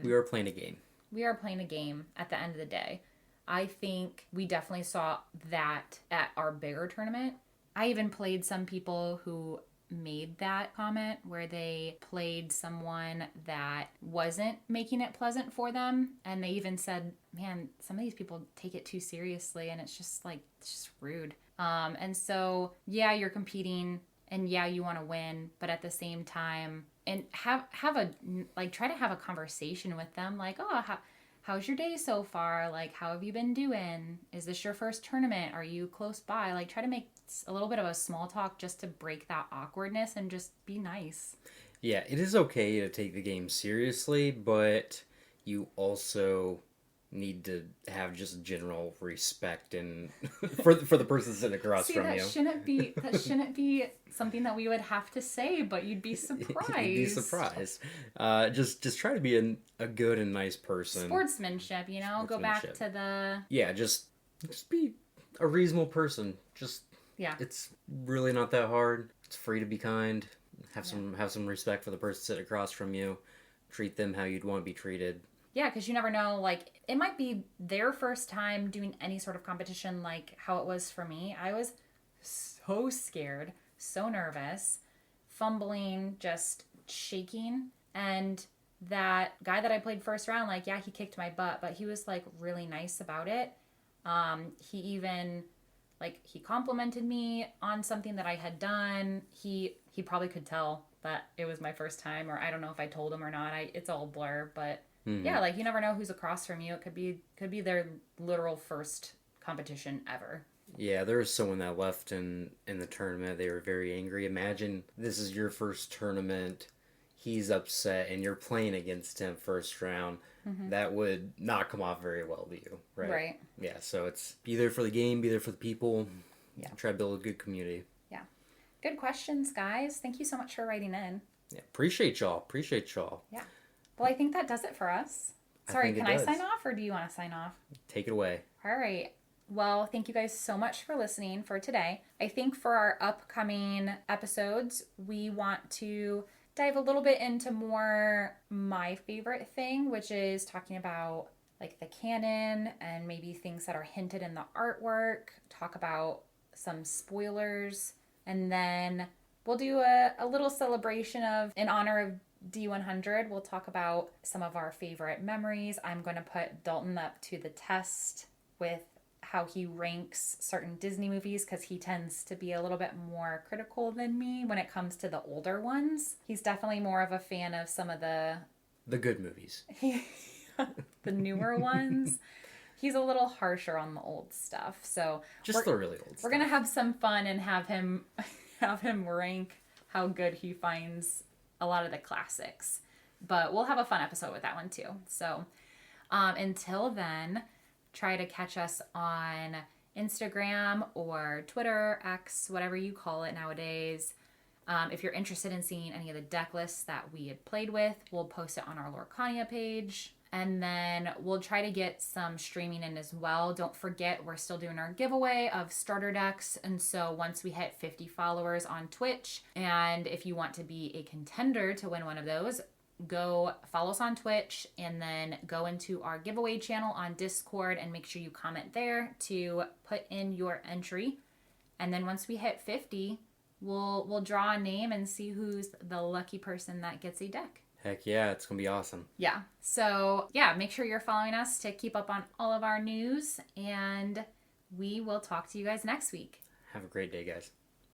we are playing a game. We are playing a game at the end of the day. I think we definitely saw that at our bigger tournament. I even played some people who made that comment where they played someone that wasn't making it pleasant for them, and they even said, man, some of these people take it too seriously, and it's just rude. And so yeah, you're competing, and yeah, you want to win, but at the same time, and try to have a conversation with them, like, oh, how's your day so far? Like, how have you been doing? Is this your first tournament? Are you close by? Like, try to make a little bit of a small talk just to break that awkwardness and just be nice. Yeah, it is okay to take the game seriously, but you also need to have just general respect and for the person sitting across from you. That shouldn't be something that we would have to say, but you'd be surprised. You'd be surprised. Just try to be a good and nice person. Sportsmanship, go back to the... Yeah, just be a reasonable person. Yeah. It's really not that hard. It's free to be kind. Have some respect for the person sitting across from you. Treat them how you'd want to be treated. Yeah, because you never know, like, it might be their first time doing any sort of competition like how it was for me. I was so scared, so nervous, fumbling, just shaking. And that guy that I played first round, like, yeah, he kicked my butt, but he was, like, really nice about it. He even, like, he complimented me on something that I had done. He probably could tell that it was my first time, or I don't know if I told him or not. It's all blur, but... Yeah, like, you never know who's across from you. It could be their literal first competition ever. Yeah, there was someone that left in the tournament. They were very angry. Imagine this is your first tournament. He's upset, and you're playing against him first round. Mm-hmm. That would not come off very well to you, right? Right. Yeah, so it's be there for the game, be there for the people. Yeah. Try to build a good community. Yeah. Good questions, guys. Thank you so much for writing in. Yeah, appreciate y'all. Yeah. Well, I think that does it for us. Sorry, can I sign off, or do you want to sign off? Take it away. All right. Well, thank you guys so much for listening for today. I think for our upcoming episodes, we want to dive a little bit into more my favorite thing, which is talking about, like, the canon and maybe things that are hinted in the artwork, talk about some spoilers, and then we'll do a little celebration in honor of D100. We'll talk about some of our favorite memories. I'm going to put Dalton up to the test with how he ranks certain Disney movies because he tends to be a little bit more critical than me when it comes to the older ones. He's definitely more of a fan of some of the good movies. the newer ones. He's a little harsher on the old stuff. So just the really old stuff. We're going to have some fun and have him rank how good he finds a lot of the classics. But we'll have a fun episode with that one too. So until then, try to catch us on Instagram or Twitter, X, whatever you call it nowadays. If you're interested in seeing any of the deck lists that we had played with, we'll post it on our Lorcana page. And then we'll try to get some streaming in as well. Don't forget, we're still doing our giveaway of starter decks. And so once we hit 50 followers on Twitch, and if you want to be a contender to win one of those, go follow us on Twitch and then go into our giveaway channel on Discord and make sure you comment there to put in your entry. And then once we hit 50, we'll draw a name and see who's the lucky person that gets a deck. Heck yeah, it's going to be awesome. Yeah. So, yeah, make sure you're following us to keep up on all of our news, and we will talk to you guys next week. Have a great day, guys.